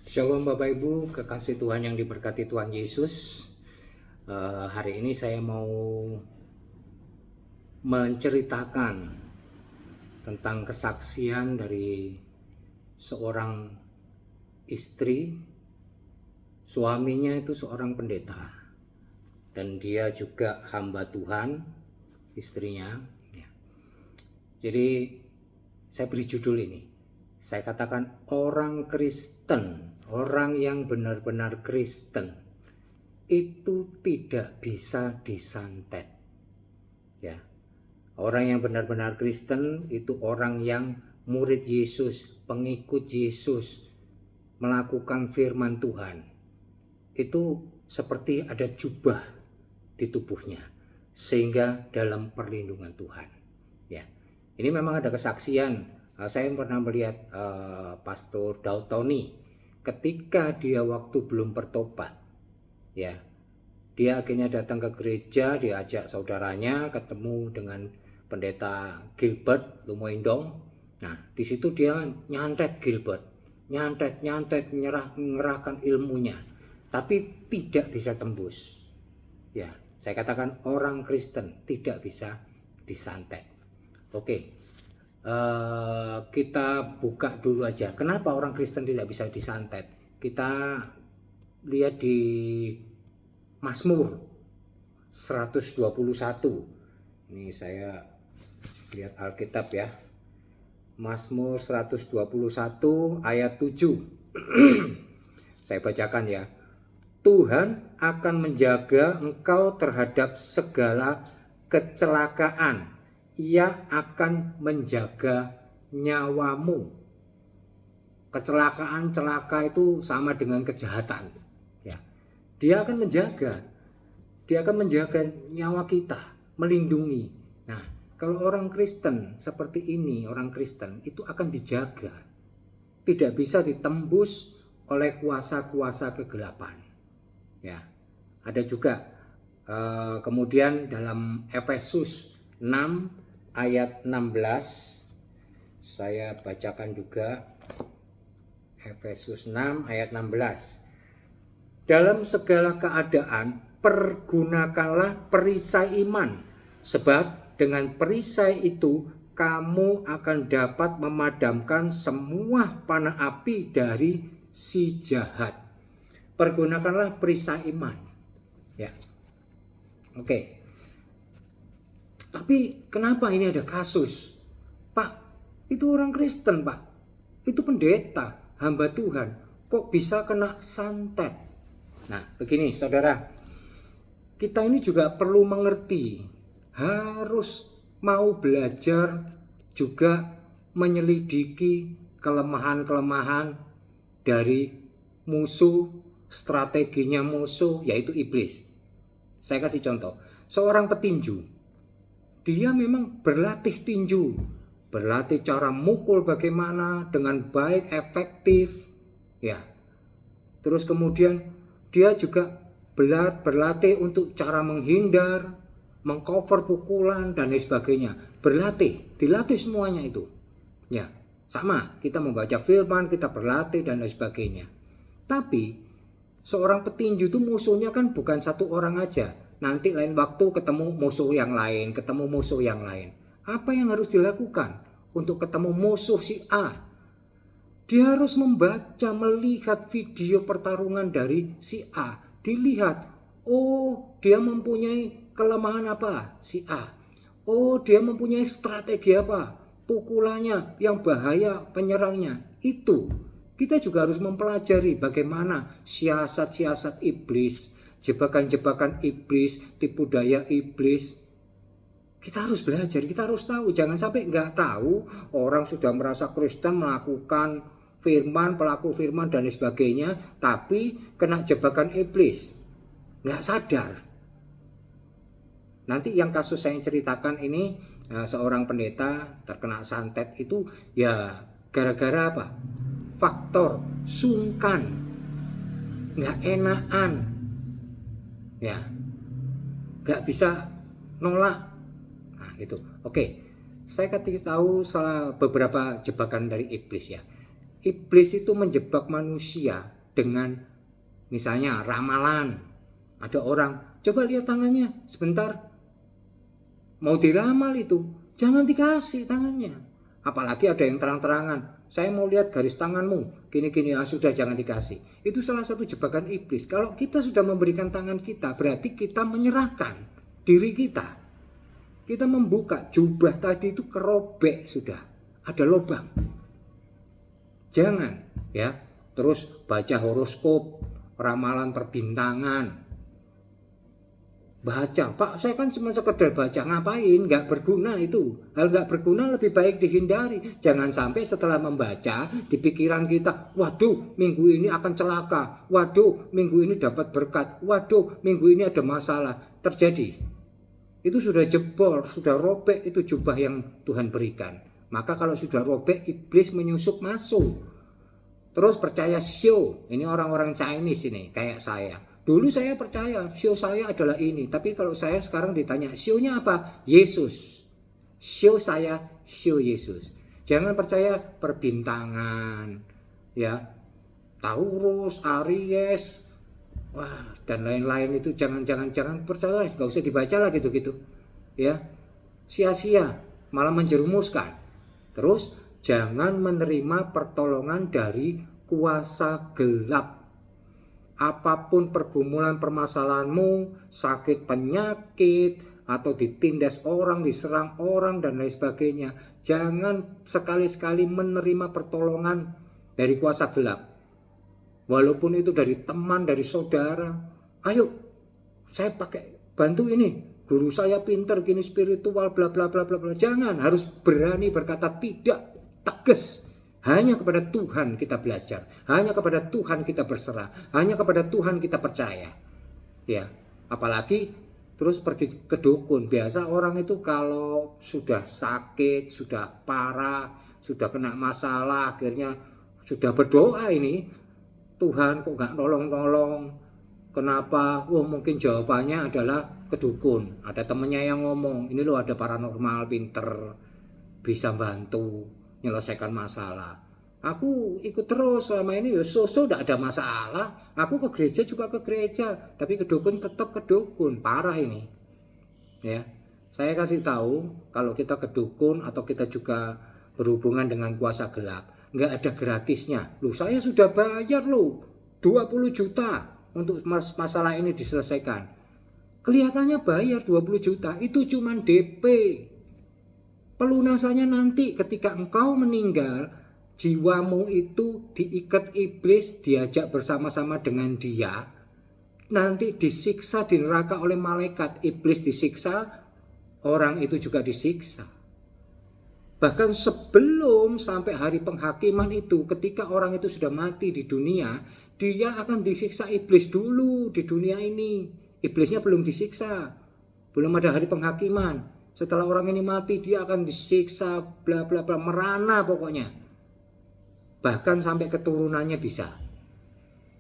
Shalom Bapak Ibu, kekasih Tuhan yang diberkati Tuhan Yesus. Hari ini saya mau menceritakan tentang kesaksian dari seorang istri. Suaminya itu seorang pendeta dan dia juga hamba Tuhan, istrinya. Jadi saya beri judul ini. Saya katakan orang Kristen, orang yang benar-benar Kristen itu tidak bisa disantet. Ya. Orang yang benar-benar Kristen itu orang yang murid Yesus, pengikut Yesus, melakukan firman Tuhan. Itu seperti ada jubah di tubuhnya sehingga dalam perlindungan Tuhan. Ya. Ini memang ada kesaksian. Saya pernah melihat Pastor Daud Tony ketika dia waktu belum bertobat, ya, dia akhirnya datang ke gereja, diajak saudaranya ketemu dengan pendeta Gilbert Lumoindong. Nah, di situ dia nyantet Gilbert, nyantet, mengerahkan ilmunya, tapi tidak bisa tembus. Ya, saya katakan orang Kristen tidak bisa disantet. Oke. Kita buka dulu aja. Kenapa orang Kristen tidak bisa disantet? Kita lihat di Mazmur 121. Ini saya lihat Alkitab ya. Mazmur 121 ayat 7. Saya bacakan ya. Tuhan akan menjaga engkau terhadap segala kecelakaan. Ia akan menjaga nyawamu. Kecelakaan, celaka itu sama dengan kejahatan. Ya. Dia akan menjaga. Dia akan menjaga nyawa kita, melindungi. Nah, kalau orang Kristen seperti ini, orang Kristen itu akan dijaga. Tidak bisa ditembus oleh kuasa-kuasa kegelapan. Ya. Ada juga kemudian dalam Efesus 6 ayat 16 saya bacakan juga. Efesus 6 ayat 16. Dalam segala keadaan pergunakanlah perisai iman, sebab dengan perisai itu kamu akan dapat memadamkan semua panah api dari si jahat. Pergunakanlah perisai iman. Ya. Oke. Tapi kenapa ini ada kasus? Pak, itu orang Kristen, Pak. Itu pendeta, hamba Tuhan. Kok bisa kena santet? Nah, begini saudara. Kita ini juga perlu mengerti. Harus mau belajar juga menyelidiki kelemahan-kelemahan dari musuh, strateginya musuh, yaitu iblis. Saya kasih contoh. Seorang petinju. Dia memang berlatih tinju, berlatih cara mukul bagaimana dengan baik, efektif, ya. Terus kemudian dia juga berlatih untuk cara menghindar, mengcover pukulan dan lain sebagainya. Dilatih semuanya itu. Ya, sama, kita membaca firman, kita berlatih dan lain sebagainya. Tapi seorang petinju itu musuhnya kan bukan satu orang aja. Nanti lain waktu ketemu musuh yang lain. Apa yang harus dilakukan untuk ketemu musuh si A? Dia harus membaca, melihat video pertarungan dari si A. Dilihat, oh dia mempunyai kelemahan apa? Si A. Oh dia mempunyai strategi apa? Pukulannya yang bahaya penyerangnya. Itu. Kita juga harus mempelajari bagaimana siasat-siasat iblis, jebakan-jebakan iblis, tipu daya iblis. Kita harus belajar, kita harus tahu. Jangan sampai nggak tahu, orang sudah merasa Kristen melakukan firman, pelaku firman dan lain sebagainya, tapi kena jebakan iblis. Nggak sadar. Nanti yang kasus saya ceritakan ini, seorang pendeta terkena santet itu ya gara-gara apa? Faktor sungkan, nggak enakan, ya, nggak bisa nolak. Nah itu, oke. Saya kasih tahu salah beberapa jebakan dari iblis ya. Iblis itu menjebak manusia dengan misalnya ramalan. Ada orang, coba lihat tangannya sebentar, mau diramal itu, jangan dikasih tangannya. Apalagi ada yang terang-terangan, saya mau lihat garis tanganmu, gini-gini, sudah jangan dikasih. Itu salah satu jebakan iblis. Kalau kita sudah memberikan tangan kita, berarti kita menyerahkan diri kita. Kita membuka jubah tadi itu kerobek sudah, ada lubang. Jangan ya, terus baca horoskop, ramalan perbintangan. Baca, Pak, saya kan cuma sekedar baca, ngapain? Nggak berguna itu. Hal nggak berguna lebih baik dihindari. Jangan sampai setelah membaca, di pikiran kita, waduh, minggu ini akan celaka. Waduh, minggu ini dapat berkat. Waduh, minggu ini ada masalah. Terjadi. Itu sudah jebol, sudah robek itu jubah yang Tuhan berikan. Maka kalau sudah robek, iblis menyusup masuk. Terus percaya show. Ini orang-orang Chinese ini, kayak saya. Dulu saya percaya show saya adalah ini, tapi kalau saya sekarang ditanya show-nya apa? Yesus. Show saya, show Yesus. Jangan percaya perbintangan, ya, Taurus, Aries, wah, dan lain-lain itu jangan percaya, nggak usah dibaca lah gitu-gitu, ya, sia-sia, malah menjerumuskan. Terus jangan menerima pertolongan dari kuasa gelap. Apapun pergumulan permasalahanmu, sakit penyakit, atau ditindas orang, diserang orang, dan lain sebagainya, jangan sekali-sekali menerima pertolongan dari kuasa gelap. Walaupun itu dari teman, dari saudara. Ayo, saya pakai bantu ini, guru saya pinter, gini spiritual, bla bla bla bla bla. Jangan, harus berani berkata tidak, tegas. Hanya kepada Tuhan kita belajar, hanya kepada Tuhan kita berserah, hanya kepada Tuhan kita percaya. Ya, apalagi terus pergi ke dukun. Biasa orang itu kalau sudah sakit, sudah parah, sudah kena masalah, akhirnya sudah berdoa ini, Tuhan kok gak nolong-nolong. Kenapa? Mungkin jawabannya adalah ke dukun. Ada temennya yang ngomong, ini loh ada paranormal pinter, bisa bantu menyelesaikan masalah. Aku ikut terus selama ini, ya tidak ada masalah. Aku ke gereja juga ke gereja, tapi ke dukun tetap ke dukun. Parah ini. Ya, saya kasih tahu kalau kita ke dukun atau kita juga berhubungan dengan kuasa gelap, nggak ada gratisnya. Loh, saya sudah bayar loh 20 juta untuk masalah ini diselesaikan. Kelihatannya bayar 20 juta, itu cuma DP. Pelunasannya nanti ketika engkau meninggal, jiwamu itu diikat iblis, diajak bersama-sama dengan dia. Nanti disiksa di neraka oleh malaikat. Iblis disiksa, orang itu juga disiksa. Bahkan sebelum sampai hari penghakiman itu, ketika orang itu sudah mati di dunia, dia akan disiksa iblis dulu di dunia ini. Iblisnya belum disiksa, belum ada hari penghakiman. Setelah orang ini mati, dia akan disiksa, bla bla bla, merana pokoknya. Bahkan sampai keturunannya bisa.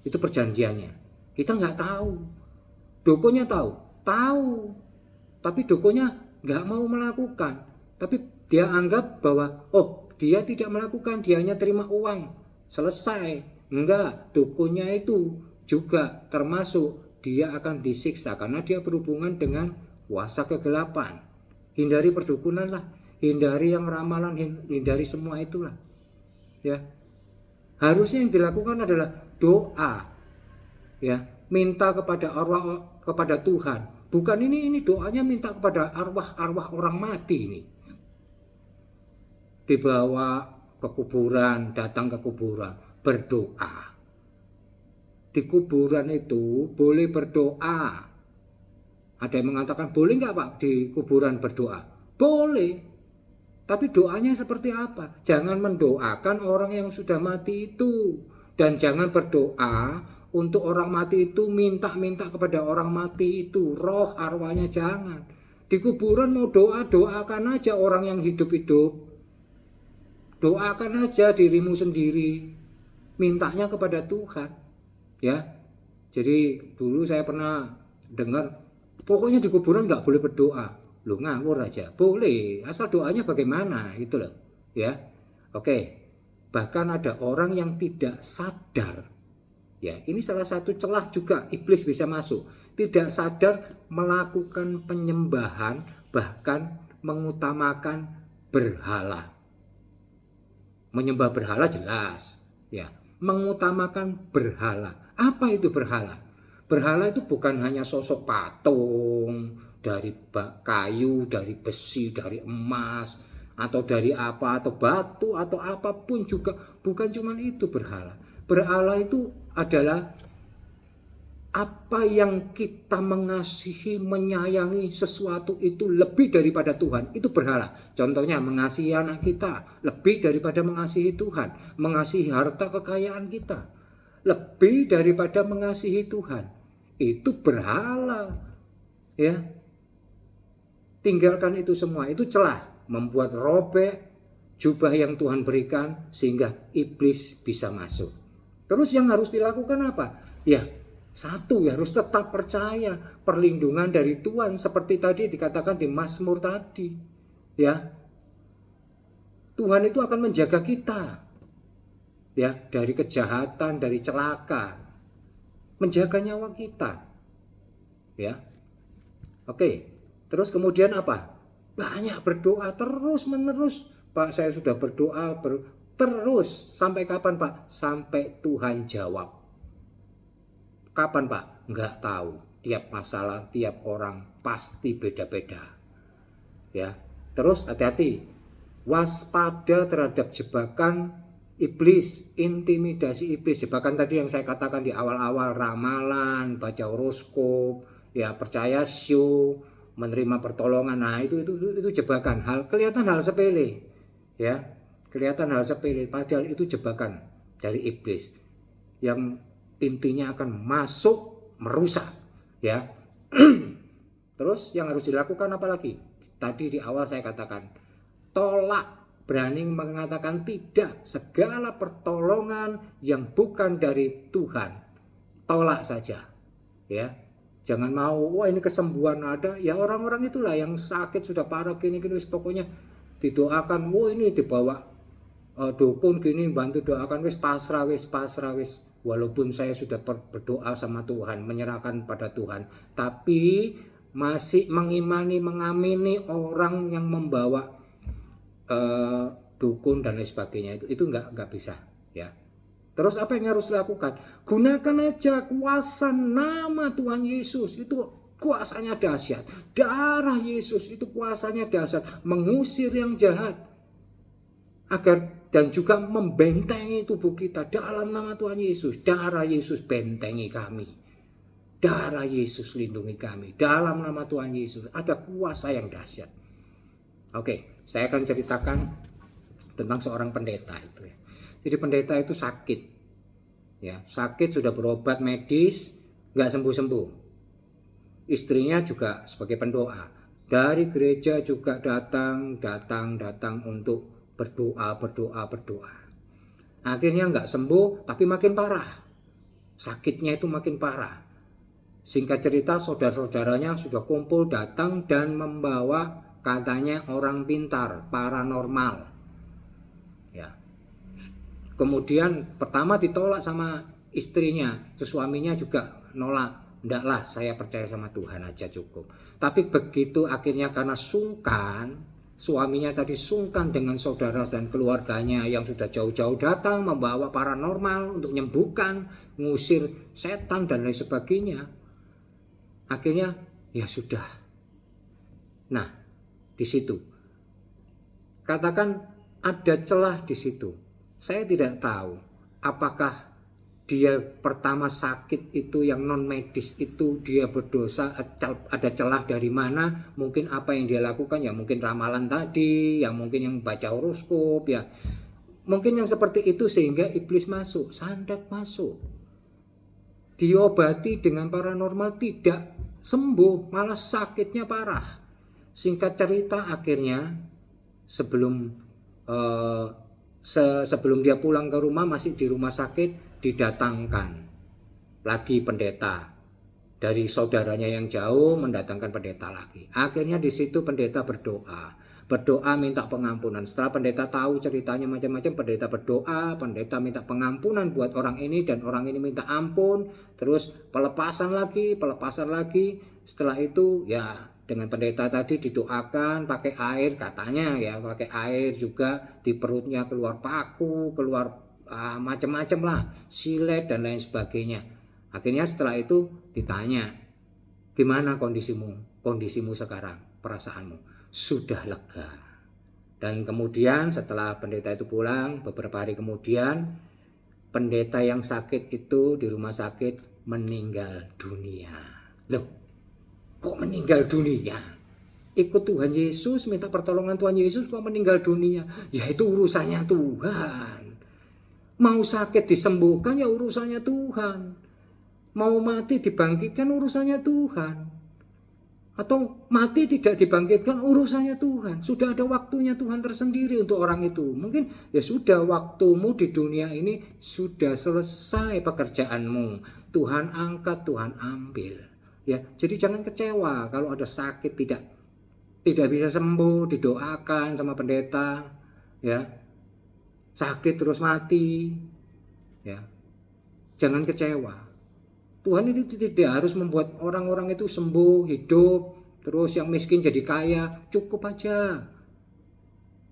Itu perjanjiannya. Kita nggak tahu. Dukunnya tahu, tapi dukunnya nggak mau melakukan. Tapi dia anggap bahwa dia tidak melakukan, dia hanya terima uang, selesai. Enggak, dukunnya itu juga termasuk dia akan disiksa karena dia berhubungan dengan kuasa kegelapan. Hindari perdukunan lah, hindari yang ramalan, hindari semua itulah. Ya, harusnya yang dilakukan adalah doa. Ya, minta kepada arwah, kepada Tuhan. Bukan ini doanya minta kepada arwah orang mati ini. Dibawa ke kuburan, datang ke kuburan, berdoa. Di kuburan itu boleh berdoa. Ada yang mengatakan boleh nggak Pak di kuburan berdoa? Boleh. Tapi doanya seperti apa? Jangan mendoakan orang yang sudah mati itu. Dan jangan berdoa untuk orang mati itu, minta-minta kepada orang mati itu. Roh arwahnya jangan. Di kuburan mau doa, doakan aja orang yang hidup-hidup. Doakan aja dirimu sendiri. Mintanya kepada Tuhan. Ya. Jadi dulu saya pernah dengar, pokoknya di kuburan nggak boleh berdoa. Lu ngawur aja. Boleh, asal doanya bagaimana gitu loh. Ya. Oke. Bahkan ada orang yang tidak sadar Ya, ini salah satu celah juga iblis bisa masuk. Tidak sadar melakukan penyembahan, bahkan mengutamakan berhala. Menyembah berhala jelas, ya. Mengutamakan berhala. Apa itu berhala? Berhala itu bukan hanya sosok patung dari kayu, dari besi, dari emas, atau dari apa, atau batu, atau apapun juga. Bukan cuma itu berhala. Berhala itu adalah apa yang kita mengasihi, menyayangi sesuatu itu lebih daripada Tuhan, itu berhala. Contohnya mengasihi anak kita lebih daripada mengasihi Tuhan, mengasihi harta kekayaan kita lebih daripada mengasihi Tuhan, itu berhala. Ya, tinggalkan itu semua, itu celah membuat robek jubah yang Tuhan berikan sehingga iblis bisa masuk. Terus yang harus dilakukan apa? Ya, satu, ya harus tetap percaya perlindungan dari Tuhan seperti tadi dikatakan di Mazmur tadi. Ya. Tuhan itu akan menjaga kita. Ya, dari kejahatan, dari celaka. Menjaga nyawa kita. Ya. Oke. Terus kemudian apa? Banyak berdoa terus-menerus. Pak, saya sudah berdoa terus. Sampai kapan, Pak? Sampai Tuhan jawab. Kapan, Pak? Nggak tahu. Tiap masalah, tiap orang pasti beda-beda. Ya. Terus hati-hati. Waspada terhadap jebakan iblis, intimidasi iblis. Jebakan tadi yang saya katakan di awal-awal, ramalan, baca horoskop, ya percaya show, menerima pertolongan. Nah, itu jebakan. Kelihatan hal sepele. Ya. Kelihatan hal sepele, padahal itu jebakan dari iblis. Yang intinya akan masuk merusak, ya. Terus yang harus dilakukan apa lagi? Tadi di awal saya katakan, tolak, berani mengatakan tidak segala pertolongan yang bukan dari Tuhan. Tolak saja, ya. Jangan mau, wah ini kesembuhan ada, ya orang-orang itulah yang sakit sudah parah gini pokoknya didoakan, wah ini dibawa dukun gini bantu doakan, wis pasrah wis. Walaupun saya sudah berdoa sama Tuhan, menyerahkan pada Tuhan, tapi masih mengimani, mengamini orang yang membawa dukun dan lain sebagainya, itu nggak bisa, ya. Terus apa yang harus dilakukan? Gunakan aja kuasa nama Tuhan Yesus, itu kuasanya dahsyat. Darah Yesus itu kuasanya dahsyat, mengusir yang jahat, agar dan juga membentengi tubuh kita dalam nama Tuhan Yesus. Darah Yesus bentengi kami. Darah Yesus lindungi kami. Dalam nama Tuhan Yesus ada kuasa yang dahsyat. Oke, saya akan ceritakan tentang seorang pendeta itu, ya. Jadi pendeta itu sakit. Ya, sakit sudah berobat medis, nggak sembuh-sembuh. Istrinya juga sebagai pendoa. Dari gereja juga datang untuk berdoa. Akhirnya nggak sembuh, tapi makin parah. Sakitnya itu makin parah. Singkat cerita, saudara-saudaranya sudah kumpul datang dan membawa katanya orang pintar, paranormal. Ya. Kemudian pertama ditolak sama istrinya, suaminya juga nolak. Ndaklah, saya percaya sama Tuhan aja cukup. Tapi begitu akhirnya karena sungkan, suaminya tadi sungkan dengan saudara dan keluarganya yang sudah jauh-jauh datang membawa paranormal untuk menyembuhkan, ngusir setan dan lain sebagainya. Akhirnya ya sudah. Nah, di situ katakan ada celah di situ. Saya tidak tahu apakah dia pertama sakit itu yang non medis itu dia berdosa, ada celah dari mana, mungkin apa yang dia lakukan, ya mungkin ramalan tadi, yang mungkin yang baca horoskop, ya mungkin yang seperti itu sehingga iblis masuk, santet masuk, diobati dengan paranormal tidak sembuh, malah sakitnya parah. Singkat cerita akhirnya sebelum dia pulang ke rumah, masih di rumah sakit, didatangkan lagi pendeta dari saudaranya yang jauh, mendatangkan pendeta lagi. Akhirnya di situ pendeta berdoa, Berdoa minta pengampunan. Setelah pendeta tahu ceritanya macam-macam, pendeta berdoa, pendeta minta pengampunan buat orang ini dan orang ini minta ampun. Terus pelepasan lagi. Setelah itu ya dengan pendeta tadi didoakan pakai air, katanya ya pakai air juga, di perutnya keluar paku, keluar macam-macam lah, silet dan lain sebagainya. Akhirnya setelah itu ditanya, gimana kondisimu sekarang, perasaanmu? Sudah lega. Dan kemudian setelah pendeta itu pulang, beberapa hari kemudian pendeta yang sakit itu di rumah sakit meninggal dunia. Loh, kok meninggal dunia? Ikut Tuhan Yesus, minta pertolongan Tuhan Yesus, kok meninggal dunia? Ya itu urusannya Tuhan. Mau sakit disembuhkan ya urusannya Tuhan. Mau mati dibangkitkan urusannya Tuhan. Atau mati tidak dibangkitkan urusannya Tuhan. Sudah ada waktunya Tuhan tersendiri untuk orang itu. Mungkin ya sudah, waktumu di dunia ini sudah selesai pekerjaanmu. Tuhan angkat, Tuhan ambil. Ya, jadi jangan kecewa kalau ada sakit tidak bisa sembuh, didoakan sama pendeta, ya. Sakit terus mati. Ya. Jangan kecewa. Tuhan itu tidak harus membuat orang-orang itu sembuh, hidup, terus yang miskin jadi kaya, cukup aja.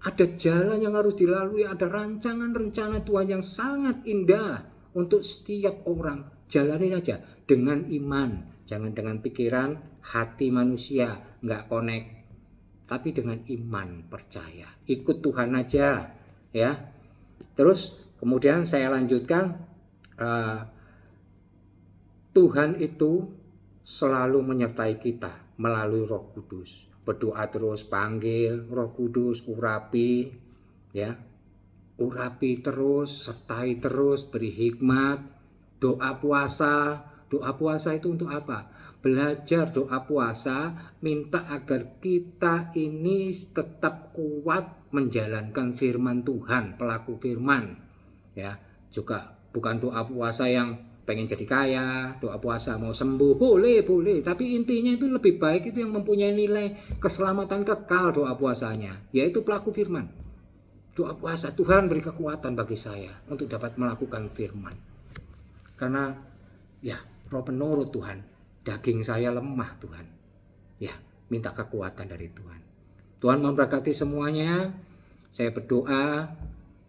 Ada jalan yang harus dilalui, ada rancangan rencana Tuhan yang sangat indah untuk setiap orang. Jalanin aja dengan iman, jangan dengan pikiran, hati manusia, nggak connect, tapi dengan iman, percaya. Ikut Tuhan aja, ya. Terus kemudian saya lanjutkan. Tuhan itu selalu menyertai kita melalui Roh Kudus. Berdoa terus, panggil Roh Kudus, urapi, ya. Urapi terus, sertai terus, beri hikmat. Doa puasa itu untuk apa? Belajar doa puasa, minta agar kita ini tetap kuat menjalankan firman Tuhan, pelaku firman. Ya, juga bukan doa puasa yang pengen jadi kaya, doa puasa mau sembuh, boleh, tapi intinya itu lebih baik itu yang mempunyai nilai keselamatan kekal doa puasanya, yaitu pelaku firman. Doa puasa, Tuhan beri kekuatan bagi saya untuk dapat melakukan firman. Karena ya, roh penurut Tuhan, daging saya lemah Tuhan. Ya, minta kekuatan dari Tuhan. Tuhan memberkati semuanya. Saya berdoa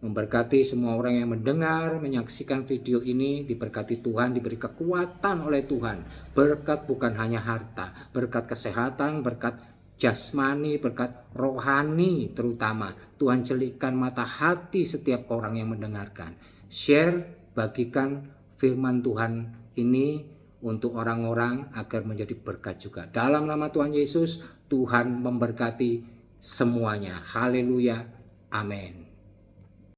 memberkati semua orang yang mendengar, menyaksikan video ini, diberkati Tuhan, diberi kekuatan oleh Tuhan. Berkat bukan hanya harta, berkat kesehatan, berkat jasmani, berkat rohani terutama. Tuhan celikkan mata hati setiap orang yang mendengarkan. Share, bagikan firman Tuhan ini untuk orang-orang agar menjadi berkat juga. Dalam nama Tuhan Yesus, Tuhan memberkati semuanya. Haleluya. Amin.